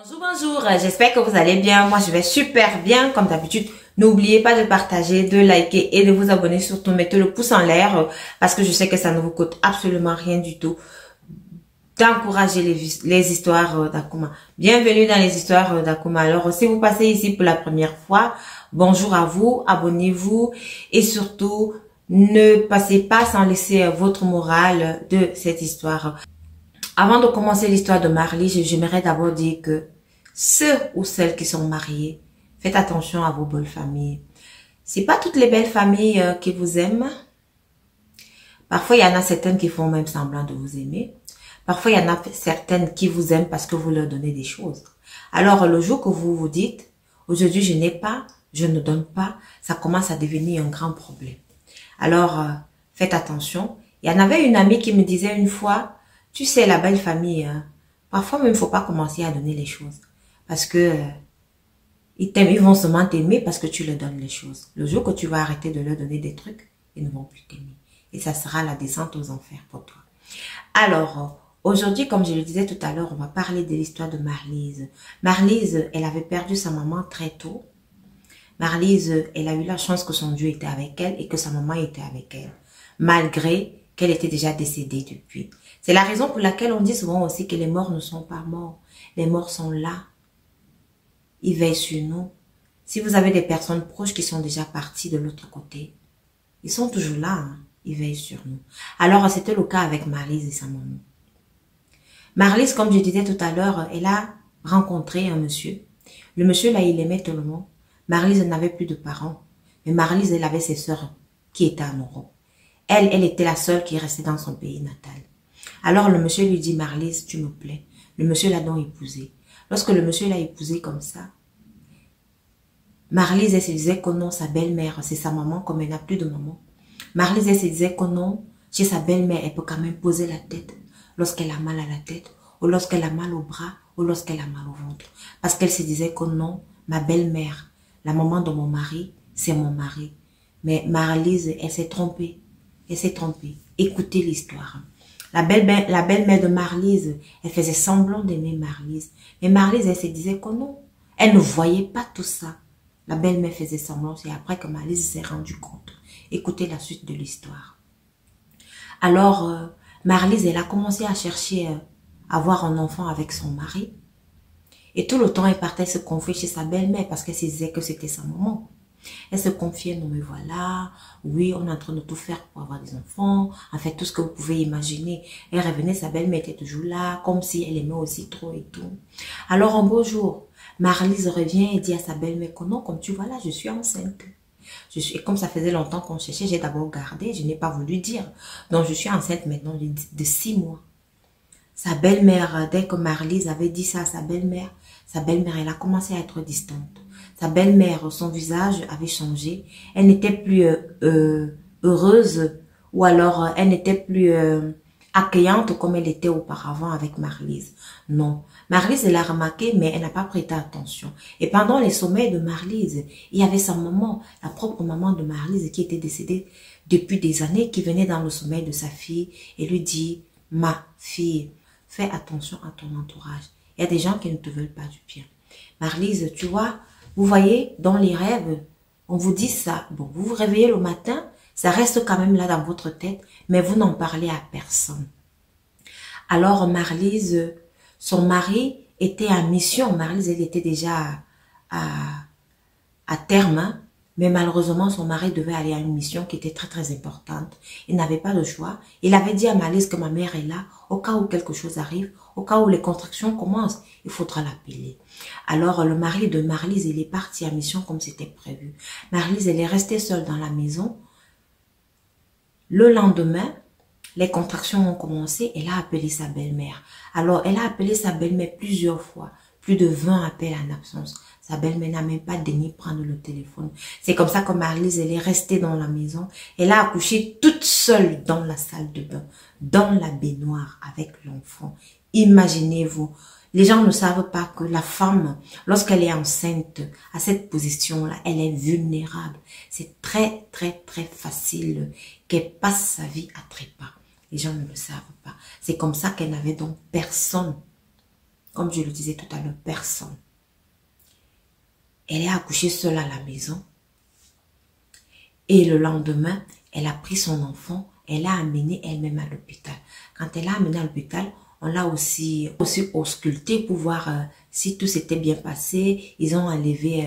Bonjour, bonjour, j'espère que vous allez bien. Moi, je vais super bien, comme d'habitude. N'oubliez pas de partager, de liker et de vous abonner. Surtout, mettez le pouce en l'air parce que je sais que ça ne vous coûte absolument rien du tout d'encourager les histoires d'Akuma. Bienvenue dans les histoires d'Akuma. Alors, si vous passez ici pour la première fois, bonjour à vous, abonnez-vous et surtout, ne passez pas sans laisser votre morale de cette histoire. Avant de commencer l'histoire de Marley, j'aimerais d'abord dire que ceux ou celles qui sont mariés, faites attention à vos belles familles. C'est pas toutes les belles familles qui vous aiment. Parfois, il y en a certaines qui font même semblant de vous aimer. Parfois, il y en a certaines qui vous aiment parce que vous leur donnez des choses. Alors, le jour que vous vous dites, aujourd'hui, je n'ai pas, je ne donne pas, ça commence à devenir un grand problème. Alors, faites attention. Il y en avait une amie qui me disait une fois, tu sais, la belle famille, parfois même, il ne faut pas commencer à donner les choses. Parce que ils t'aiment, ils vont seulement t'aimer parce que tu leur donnes les choses. Le jour que tu vas arrêter de leur donner des trucs, ils ne vont plus t'aimer. Et ça sera la descente aux enfers pour toi. Alors, aujourd'hui, comme je le disais tout à l'heure, on va parler de l'histoire de Marlise. Marlise, elle avait perdu sa maman très tôt. Marlise, elle a eu la chance que son Dieu était avec elle et que sa maman était avec elle. Malgré qu'elle était déjà décédée depuis. C'est la raison pour laquelle on dit souvent aussi que les morts ne sont pas morts. Les morts sont là. Ils veillent sur nous. Si vous avez des personnes proches qui sont déjà parties de l'autre côté, ils sont toujours là. Hein. Ils veillent sur nous. Alors, c'était le cas avec Marlise et sa maman. Marlise, comme je disais tout à l'heure, elle a rencontré un monsieur. Le monsieur, là, il aimait tellement. Marlise n'avait plus de parents. Mais Marlise, elle avait ses sœurs qui étaient en Europe. Elle était la seule qui restait dans son pays natal. Alors, le monsieur lui dit, Marlise, tu me plais. Le monsieur l'a donc épousée. Lorsque le monsieur l'a épousée comme ça, Marlise, elle se disait que non, sa belle-mère, c'est sa maman, comme elle n'a plus de maman. Marlise, elle se disait que non, chez sa belle-mère, elle peut quand même poser la tête lorsqu'elle a mal à la tête, ou lorsqu'elle a mal au bras, ou lorsqu'elle a mal au ventre. Parce qu'elle se disait que non, ma belle-mère, la maman de mon mari, c'est mon mari. Mais Marlise, elle s'est trompée. Elle s'est trompée. Écoutez l'histoire. La belle-mère de Marlise, elle faisait semblant d'aimer Marlise. Mais Marlise, elle se disait que non. Elle ne voyait pas tout ça. La belle-mère faisait semblant. C'est après que Marlise s'est rendue compte. Écoutez la suite de l'histoire. Alors, Marlise, elle a commencé à chercher à avoir un enfant avec son mari. Et tout le temps, elle partait se confier chez sa belle-mère parce qu'elle se disait que c'était sa maman. Elle se confiait, non mais voilà, oui, on est en train de tout faire pour avoir des enfants, en fait, tout ce que vous pouvez imaginer. Elle revenait, sa belle-mère était toujours là, comme si elle aimait aussi trop et tout. Alors, un beau jour, Marlise revient et dit à sa belle-mère que non, comme tu vois là, je suis enceinte. Et comme ça faisait longtemps qu'on cherchait, j'ai d'abord gardé, je n'ai pas voulu dire. Donc, je suis enceinte maintenant de 6 mois. Sa belle-mère, dès que Marlise avait dit ça à sa belle-mère, elle a commencé à être distante. Sa belle-mère, son visage avait changé. Elle n'était plus heureuse ou alors elle n'était plus accueillante comme elle était auparavant avec Marlise. Non, Marlise, elle a remarqué, mais elle n'a pas prêté attention. Et pendant les sommeils de Marlise, il y avait sa maman, la propre maman de Marlise qui était décédée depuis des années, qui venait dans le sommeil de sa fille et lui dit, ma fille, fais attention à ton entourage. Il y a des gens qui ne te veulent pas du bien. Marlise, tu vois, vous voyez, dans les rêves, on vous dit ça. Bon, vous vous réveillez le matin, ça reste quand même là dans votre tête, mais vous n'en parlez à personne. Alors, Marlise, son mari était en mission. Marlise, elle était déjà à terme, hein. Mais malheureusement, son mari devait aller à une mission qui était très très importante. Il n'avait pas de choix. Il avait dit à Marlise que ma mère est là, au cas où quelque chose arrive, au cas où les contractions commencent, il faudra l'appeler. Alors, le mari de Marlise, il est parti à mission comme c'était prévu. Marlise, elle est restée seule dans la maison. Le lendemain, les contractions ont commencé, elle a appelé sa belle-mère. Alors, elle a appelé sa belle-mère plusieurs fois, plus de 20 appels en absence. Sa belle-mère n'a même pas daigné prendre le téléphone. C'est comme ça que Marlise, elle est restée dans la maison. Elle a accouché toute seule dans la salle de bain, dans la baignoire avec l'enfant. Imaginez-vous, les gens ne savent pas que la femme, lorsqu'elle est enceinte, à cette position-là, elle est vulnérable. C'est très, très, très facile qu'elle passe sa vie à trépas. Les gens ne le savent pas. C'est comme ça qu'elle n'avait donc personne comme je le disais tout à l'heure, personne. Elle est accouchée seule à la maison. Et le lendemain, elle a pris son enfant, elle l'a amené elle-même à l'hôpital. Quand elle l'a amené à l'hôpital, on l'a aussi ausculté pour voir si tout s'était bien passé. Ils ont enlevé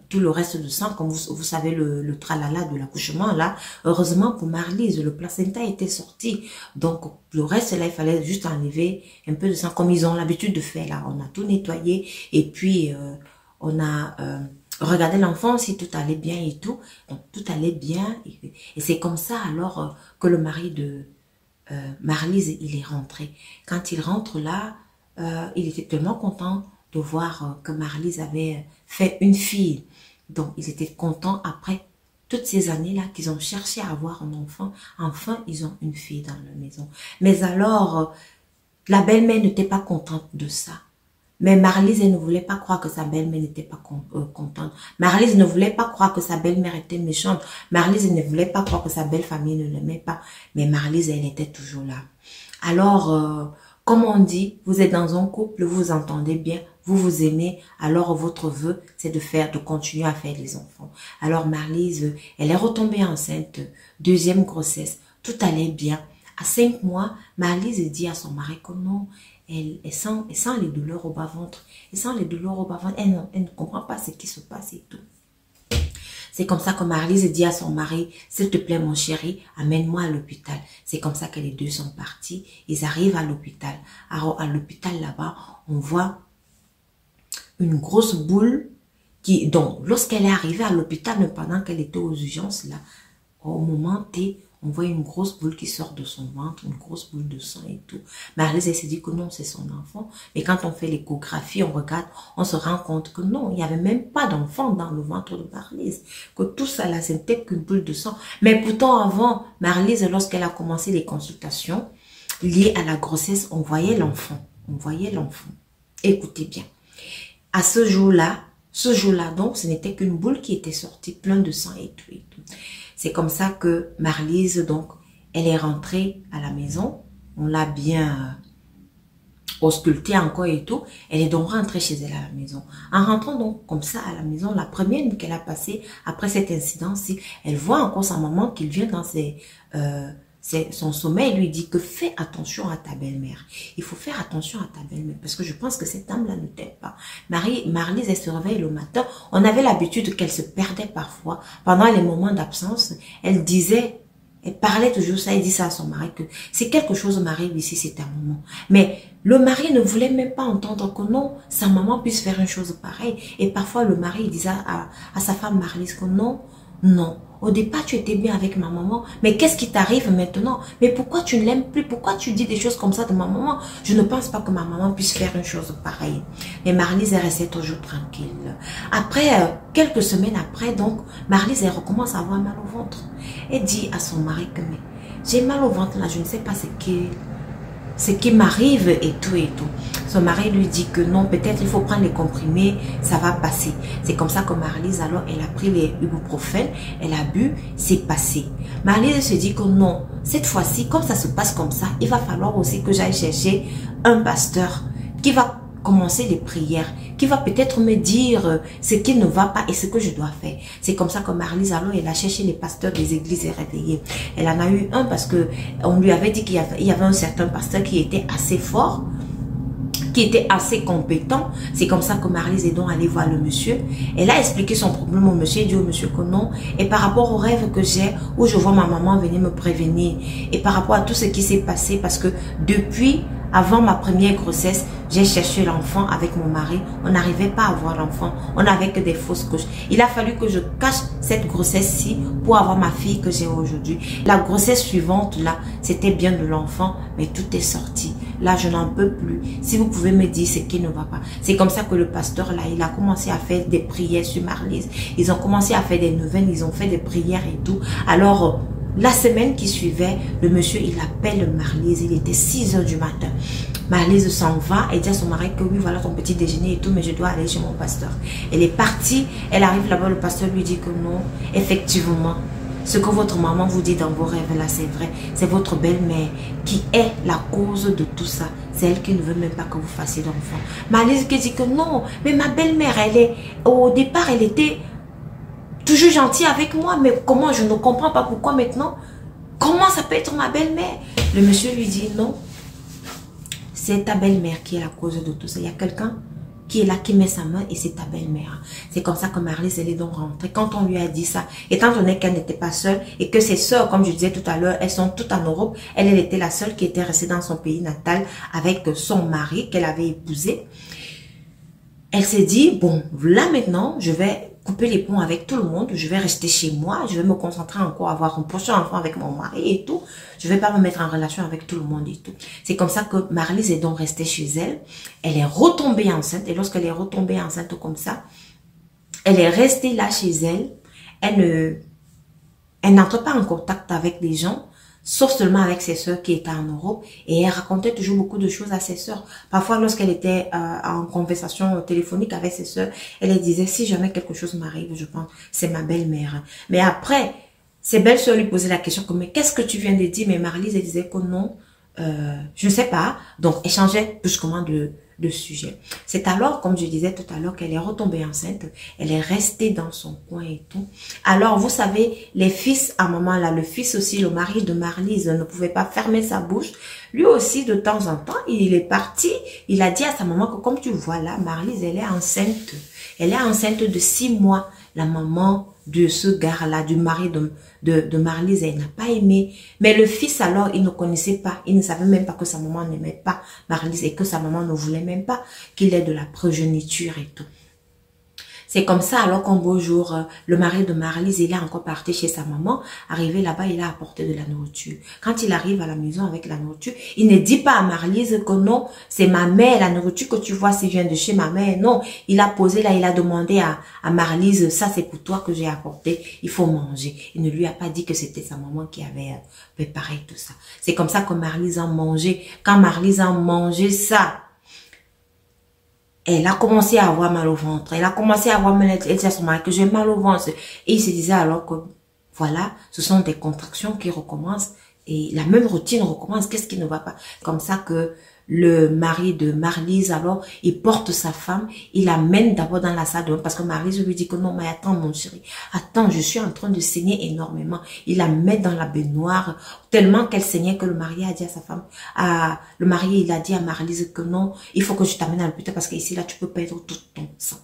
tout le reste de sang, comme vous savez, le tralala de l'accouchement là. Heureusement pour Marlise, le placenta était sorti. Donc le reste là, il fallait juste enlever un peu de sang, comme ils ont l'habitude de faire là. On a tout nettoyé et puis on a regardé l'enfant si tout allait bien et tout. Donc tout allait bien. Et c'est comme ça alors que le mari de Marlise, il est rentré. Quand il rentre là, il était tellement content de voir que Marlise avait fait une fille. Donc, ils étaient contents après toutes ces années-là qu'ils ont cherché à avoir un enfant. Enfin, ils ont une fille dans la maison. Mais alors, la belle-mère n'était pas contente de ça. Mais Marlise, elle ne voulait pas croire que sa belle-mère n'était pas contente. Marlise ne voulait pas croire que sa belle-mère était méchante. Marlise ne voulait pas croire que sa belle-famille ne l'aimait pas. Mais Marlise, elle était toujours là. Alors, comme on dit, vous êtes dans un couple, vous vous entendez bien, vous vous aimez, alors votre vœu, c'est de continuer à faire des enfants. Alors Marlise, elle est retombée enceinte, deuxième grossesse, tout allait bien. À 5 mois, Marlise dit à son mari que non, elle sent les douleurs au bas-ventre. Elle sent les douleurs au bas-ventre. Elle ne comprend pas ce qui se passe et tout. C'est comme ça que Marlise dit à son mari, s'il te plaît mon chéri, amène-moi à l'hôpital. C'est comme ça que les deux sont partis. Ils arrivent à l'hôpital. Alors à l'hôpital là-bas, on voit une grosse boule donc lorsqu'elle est arrivée à l'hôpital, pendant qu'elle était aux urgences là, au moment T, on voit une grosse boule qui sort de son ventre, une grosse boule de sang et tout. Marlise, elle s'est dit que non, c'est son enfant. Mais quand on fait l'échographie, on regarde, on se rend compte que non, il n'y avait même pas d'enfant dans le ventre de Marlise. Que tout ça là, c'était qu'une boule de sang. Mais pourtant, avant, Marlise, lorsqu'elle a commencé les consultations liées à la grossesse, on voyait l'enfant. On voyait l'enfant. Écoutez bien. À ce jour-là, donc, ce n'était qu'une boule qui était sortie, plein de sang et tout et tout. C'est comme ça que Marlise, donc, elle est rentrée à la maison. On l'a bien auscultée encore et tout. Elle est donc rentrée chez elle à la maison. En rentrant donc comme ça à la maison, la première nuit qu'elle a passée après cet incident-ci, elle voit encore sa maman qui vient dans son sommeil, lui dit que fais attention à ta belle-mère. Il faut faire attention à ta belle-mère parce que je pense que cette âme-là ne t'aime pas. Marlise, elle se réveille le matin. On avait l'habitude qu'elle se perdait parfois. Pendant les moments d'absence, elle parlait toujours ça, elle dit ça à son mari que c'est quelque chose m'arrive ici, c'est ta maman. Mais le mari ne voulait même pas entendre que non, sa maman puisse faire une chose pareille. Et parfois le mari disait à sa femme Marlise que non, au départ, tu étais bien avec ma maman. Mais qu'est-ce qui t'arrive maintenant? Mais pourquoi tu ne l'aimes plus? Pourquoi tu dis des choses comme ça de ma maman? Je ne pense pas que ma maman puisse faire une chose pareille. Mais Marlise, elle restait toujours tranquille. Après, quelques semaines après, donc, Marlise, elle recommence à avoir mal au ventre. Elle dit à son mari que, mais j'ai mal au ventre là, je ne sais pas ce qui m'arrive et tout et tout. Son mari lui dit que non, peut-être il faut prendre les comprimés, ça va passer. C'est comme ça que Marlise, alors, elle a pris les ibuprofènes, elle a bu, c'est passé. Marlise se dit que non, cette fois-ci, comme ça se passe comme ça, il va falloir aussi que j'aille chercher un pasteur qui va commencer les prières, qui va peut-être me dire ce qui ne va pas et ce que je dois faire. C'est comme ça que Marlise, alors, elle a cherché les pasteurs des églises et réveillées. Elle en a eu un parce que on lui avait dit qu'il y avait un certain pasteur qui était assez fort, qui était assez compétent. C'est comme ça que Marlise est donc allée voir le monsieur. Elle a expliqué son problème au monsieur, dit au monsieur que non. Et par rapport au rêve que j'ai, où je vois ma maman venir me prévenir, et par rapport à tout ce qui s'est passé, parce que depuis, avant ma première grossesse, j'ai cherché l'enfant avec mon mari. On n'arrivait pas à avoir l'enfant. On n'avait que des fausses couches. Il a fallu que je cache cette grossesse-ci pour avoir ma fille que j'ai aujourd'hui. La grossesse suivante, là, c'était bien de l'enfant, mais tout est sorti. Là, je n'en peux plus. Si vous pouvez me dire ce qui ne va pas. C'est comme ça que le pasteur, là, il a commencé à faire des prières sur Marlise. Ils ont commencé à faire des neuvaines, ils ont fait des prières et tout. Alors, la semaine qui suivait, le monsieur, il appelle Marlise. Il était 6 h du matin. Marlise s'en va et dit à son mari que oui, voilà ton petit déjeuner et tout, mais je dois aller chez mon pasteur. Elle est partie, elle arrive là-bas, le pasteur lui dit que non, effectivement, ce que votre maman vous dit dans vos rêves là, c'est vrai. C'est votre belle-mère qui est la cause de tout ça. C'est elle qui ne veut même pas que vous fassiez d'enfant. Marlise qui dit que non, mais ma belle-mère, au départ, elle était toujours gentille avec moi. Mais comment, je ne comprends pas pourquoi maintenant. Comment ça peut être ma belle-mère? Le monsieur lui dit non. C'est ta belle-mère qui est la cause de tout ça. Il y a quelqu'un qui est là, qui met sa main et c'est ta belle-mère. C'est comme ça que Marlise, elle est donc rentrée. Quand on lui a dit ça, étant donné qu'elle n'était pas seule et que ses sœurs, comme je disais tout à l'heure, elles sont toutes en Europe, elle était la seule qui était restée dans son pays natal avec son mari qu'elle avait épousé. Elle s'est dit, bon, là maintenant, je vais couper les ponts avec tout le monde, je vais rester chez moi, je vais me concentrer encore à avoir un prochain enfant avec mon mari et tout. Je vais pas me mettre en relation avec tout le monde et tout. C'est comme ça que Marlise est donc restée chez elle. Elle est retombée enceinte et lorsqu'elle est retombée enceinte comme ça, elle est restée là chez elle. Elle n'entre pas en contact avec les gens, sauf seulement avec ses sœurs qui étaient en Europe. Et elle racontait toujours beaucoup de choses à ses sœurs. Parfois, lorsqu'elle était en conversation téléphonique avec ses sœurs, elle les disait, si jamais quelque chose m'arrive, je pense, c'est ma belle-mère. Mais après, ses belles-sœurs lui posaient la question, mais qu'est-ce que tu viens de dire? Mais Marlise, elle disait que non, je ne sais pas. Donc, elle changeait brusquement de sujet. C'est alors, comme je disais tout à l'heure, qu'elle est retombée enceinte. Elle est restée dans son coin et tout. Alors, vous savez, les fils, à un moment là, le fils aussi, le mari de Marlise, ne pouvait pas fermer sa bouche. Lui aussi, de temps en temps, il est parti. Il a dit à sa maman que, comme tu vois là, Marlise, elle est enceinte. Elle est enceinte de 6 mois. La maman de ce gars-là, du mari de Marlise, elle n'a pas aimé. Mais le fils, alors, il ne connaissait pas. Il ne savait même pas que sa maman n'aimait pas Marlise et que sa maman ne voulait même pas qu'il ait de la progéniture et tout. C'est comme ça, alors qu'un beau jour, le mari de Marlise, il est encore parti chez sa maman. Arrivé là-bas, il a apporté de la nourriture. Quand il arrive à la maison avec la nourriture, il ne dit pas à Marlise que non, c'est ma mère, la nourriture que tu vois, c'est vient de chez ma mère. Non, il a posé là, il a demandé à Marlise, ça c'est pour toi que j'ai apporté, il faut manger. Il ne lui a pas dit que c'était sa maman qui avait préparé tout ça. C'est comme ça que Marlise a mangé. Quand Marlise a mangé ça, elle a commencé à avoir mal au ventre. Elle a commencé à avoir mal, elle disait à son mari que j'ai mal au ventre. Et il se disait alors que, voilà, ce sont des contractions qui recommencent. Et la même routine recommence. Qu'est-ce qui ne va pas? Comme ça que le mari de Marlise, alors, il porte sa femme, il l'amène d'abord dans la salle de bain parce que Marlise lui dit que non, mais attends mon chéri, attends, je suis en train de saigner énormément. Il la met dans la baignoire, tellement qu'elle saignait que le mari a dit à sa femme, le mari, il a dit à Marlise que non, il faut que je t'amène à l'hôpital parce qu'ici, là, tu peux perdre tout ton sang.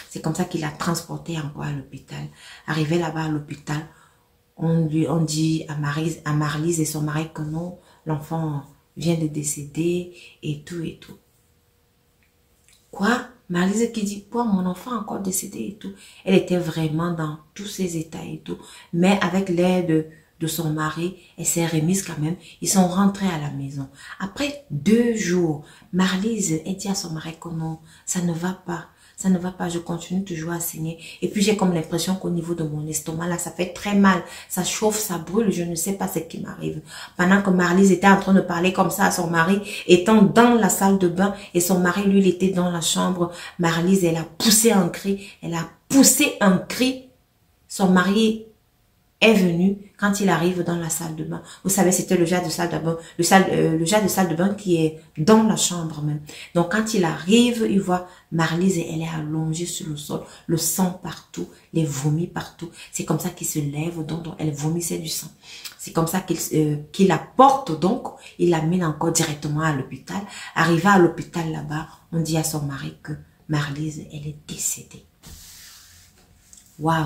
C'est comme ça qu'il l'a transporté encore à l'hôpital. Arrivé là-bas à l'hôpital, on dit à Marlise et son mari que non, l'enfant vient de décéder et tout et tout. Quoi? Marlise qui dit, quoi, mon enfant encore décédé et tout. Elle était vraiment dans tous ses états et tout. Mais avec l'aide de son mari, elle s'est remise quand même. Ils sont rentrés à la maison. Après 2 jours, Marlise, elle dit à son mari que non, ça ne va pas. Ça ne va pas, je continue toujours à saigner. Et puis j'ai comme l'impression qu'au niveau de mon estomac, là, ça fait très mal. Ça chauffe, ça brûle, je ne sais pas ce qui m'arrive. Pendant que Marlise était en train de parler comme ça à son mari, étant dans la salle de bain, et son mari, lui, il était dans la chambre, Marlise, elle a poussé un cri. Elle a poussé un cri. Son mari est venu quand il arrive dans la salle de bain. Vous savez, c'était le jar de salle de bain, le jar de salle de bain qui est dans la chambre même. Donc, quand il arrive, il voit Marlise et elle est allongée sur le sol, le sang partout, les vomis partout. C'est comme ça qu'il se lève, donc elle vomissait du sang. C'est comme ça qu'il la porte, donc il l'amène encore directement à l'hôpital. Arrivé à l'hôpital là-bas, on dit à son mari que Marlise, elle est décédée. Waouh,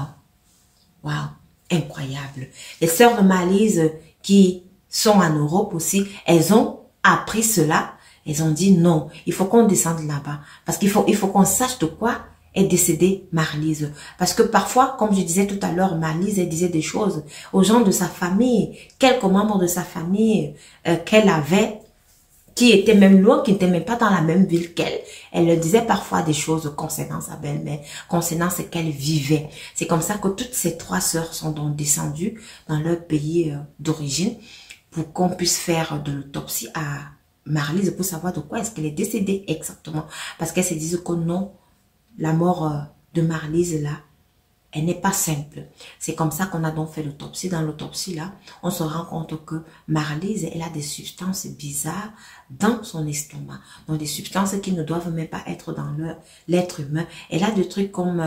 waouh. Incroyable. Les sœurs de Marlise qui sont en Europe aussi, elles ont appris cela. Elles ont dit non, il faut qu'on descende là-bas. Parce qu'il faut qu'on sache de quoi est décédée Marlise. Parce que parfois, comme je disais tout à l'heure, Marlise, elle disait des choses aux gens de sa famille, quelques membres de sa famille qu'elle avait, qui étaient même loin, qui n'étaient même pas dans la même ville qu'elle. Elle leur disait parfois des choses concernant sa belle-mère, concernant ce qu'elle vivait. C'est comme ça que toutes ces 3 sœurs sont donc descendues dans leur pays d'origine pour qu'on puisse faire de l'autopsie à Marlise pour savoir de quoi est-ce qu'elle est décédée exactement. Parce qu'elles se disent que non, la mort de Marlise là, elle n'est pas simple. C'est comme ça qu'on a donc fait l'autopsie. Dans l'autopsie, là, on se rend compte que Marlise, elle a des substances bizarres dans son estomac. Donc, des substances qui ne doivent même pas être dans l'être humain. Elle a des trucs comme,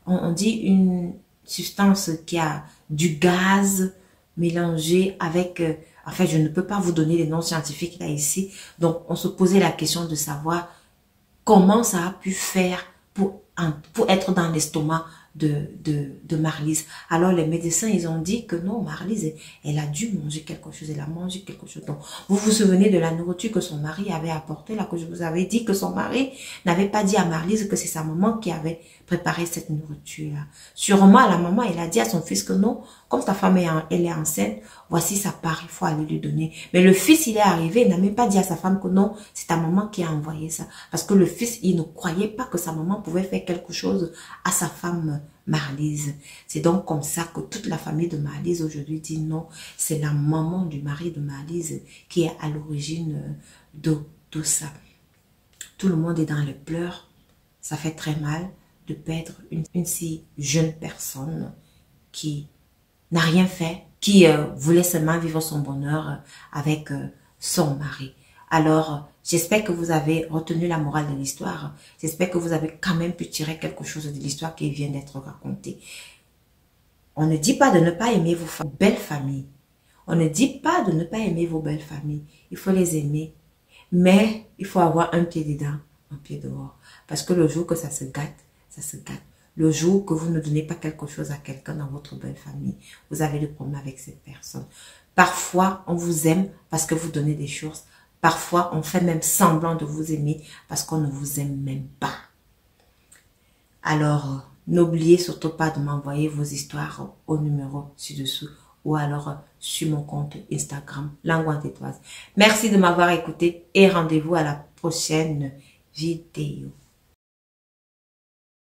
on dit une substance qui a du gaz mélangé avec... en fait, je ne peux pas vous donner les noms scientifiques là ici. Donc, on se posait la question de savoir comment ça a pu faire pour être dans l'estomac de Marlise. Alors les médecins, ils ont dit que non, Marlise, elle a dû manger quelque chose, elle a mangé quelque chose. Donc, vous vous souvenez de la nourriture que son mari avait apportée, là, que je vous avais dit que son mari n'avait pas dit à Marlise que c'est sa maman qui avait préparé cette nourriture-là. Sûrement, la maman, elle a dit à son fils que non, comme ta femme, elle est enceinte, voici sa part, il faut aller lui donner. Mais le fils, il est arrivé, il n'a même pas dit à sa femme que non, c'est ta maman qui a envoyé ça. Parce que le fils, il ne croyait pas que sa maman pouvait faire quelque chose à sa femme Marlise. C'est donc comme ça que toute la famille de Marlise aujourd'hui dit non, c'est la maman du mari de Marlise qui est à l'origine de tout ça. Tout le monde est dans les pleurs. Ça fait très mal de perdre une si jeune personne qui n'a rien fait, qui voulait seulement vivre son bonheur avec son mari. Alors, j'espère que vous avez retenu la morale de l'histoire. J'espère que vous avez quand même pu tirer quelque chose de l'histoire qui vient d'être racontée. On ne dit pas de ne pas aimer vos belles familles. On ne dit pas de ne pas aimer vos belles familles. Il faut les aimer. Mais il faut avoir un pied dedans, un pied dehors. Parce que le jour que ça se gâte, ça se gâte. Le jour que vous ne donnez pas quelque chose à quelqu'un dans votre belle famille, vous avez des problèmes avec cette personne. Parfois, on vous aime parce que vous donnez des choses. Parfois, on fait même semblant de vous aimer parce qu'on ne vous aime même pas. Alors, n'oubliez surtout pas de m'envoyer vos histoires au numéro ci-dessous ou alors sur mon compte Instagram, Langue-Antétoise. Merci de m'avoir écouté et rendez-vous à la prochaine vidéo.